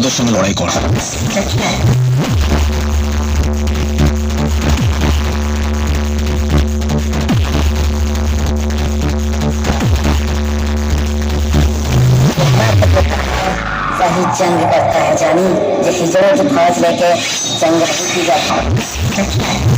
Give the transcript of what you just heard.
বিপদের সঙ্গে লড়াই করা। वही जंग करता है जानी, जो हिजरत फौज लेके जंग की जाता है।